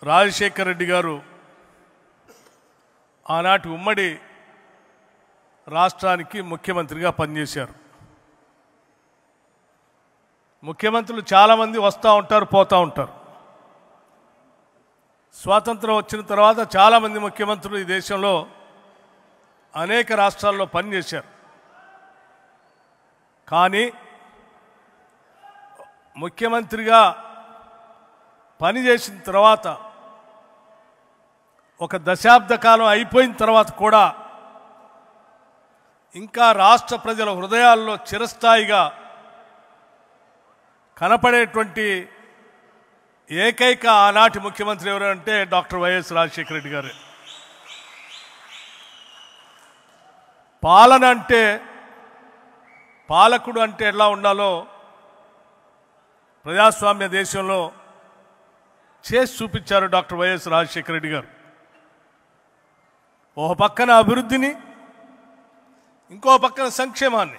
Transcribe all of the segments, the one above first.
రాజశేఖర్ రెడ్డి గారు ఆనాటి ఉమ్మడి రాష్ట్రానికి ముఖ్యమంత్రిగా పనిచేశారు. ముఖ్యమంత్రులు చాలామంది వస్తూ ఉంటారు, పోతూ ఉంటారు. స్వాతంత్రం వచ్చిన తర్వాత చాలామంది ముఖ్యమంత్రులు ఈ దేశంలో అనేక రాష్ట్రాల్లో పనిచేశారు. కానీ ముఖ్యమంత్రిగా పనిచేసిన తర్వాత ఒక దశాబ్ద కాలం అయిపోయిన తర్వాత కూడా ఇంకా రాష్ట్ర ప్రజల హృదయాల్లో చిరస్థాయిగా కనపడేటువంటి ఏకైక ఆనాటి ముఖ్యమంత్రి ఎవరంటే డాక్టర్ వైఎస్ రాజశేఖర రెడ్డి గారు. పాలన అంటే, పాలకుడు అంటే ఎలా ఉండాలో ప్రజాస్వామ్య దేశంలో చేసి చూపించారు డాక్టర్ వైఎస్ రాజశేఖర రెడ్డి గారు. ఓ పక్కన అభివృద్ధిని, ఇంకో పక్కన సంక్షేమాన్ని,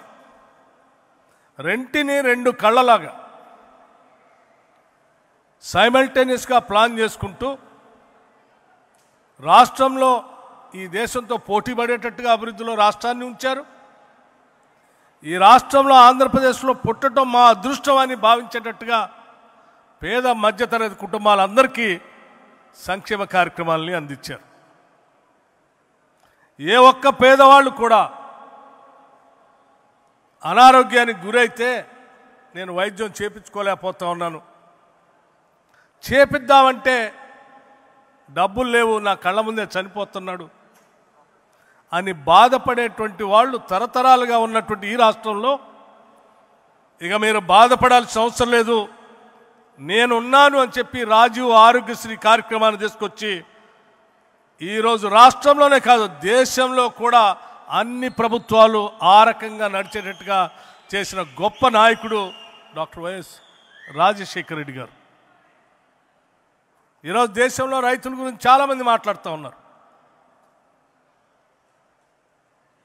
రెంటిని రెండు కళ్ళలాగా సైమల్టేనియస్గా ప్లాన్ చేసుకుంటూ రాష్ట్రంలో ఈ దేశంతో పోటీ పడేటట్టుగా అభివృద్ధిలో రాష్ట్రాన్ని ఉంచారు. ఈ రాష్ట్రంలో ఆంధ్రప్రదేశ్లో పుట్టడం మా అదృష్టం అని భావించేటట్టుగా పేద మధ్యతరగతి కుటుంబాలందరికీ సంక్షేమ కార్యక్రమాలని అందించారు. ఏ ఒక్క పేదవాళ్ళు కూడా అనారోగ్యానికి గురైతే నేను వైద్యం చేపించుకోలేకపోతా ఉన్నాను, చేపిద్దామంటే డబ్బులు లేవు, నా కళ్ళ ముందే చనిపోతున్నాడు అని బాధపడేటువంటి వాళ్ళు తరతరాలుగా ఉన్నటువంటి ఈ రాష్ట్రంలో ఇక మీరు బాధపడాల్సిన అవసరం లేదు, నేనున్నాను అని చెప్పి రాజీవ్ ఆరోగ్యశ్రీ కార్యక్రమాన్ని తీసుకొచ్చి ఈరోజు రాష్ట్రంలోనే కాదు దేశంలో కూడా అన్ని ప్రభుత్వాలు ఆ రకంగా నడిచేటట్టుగా చేసిన గొప్ప నాయకుడు డాక్టర్ వైఎస్ రాజశేఖర రెడ్డి గారు. ఈరోజు దేశంలో రైతుల గురించి చాలామంది మాట్లాడుతూ ఉన్నారు.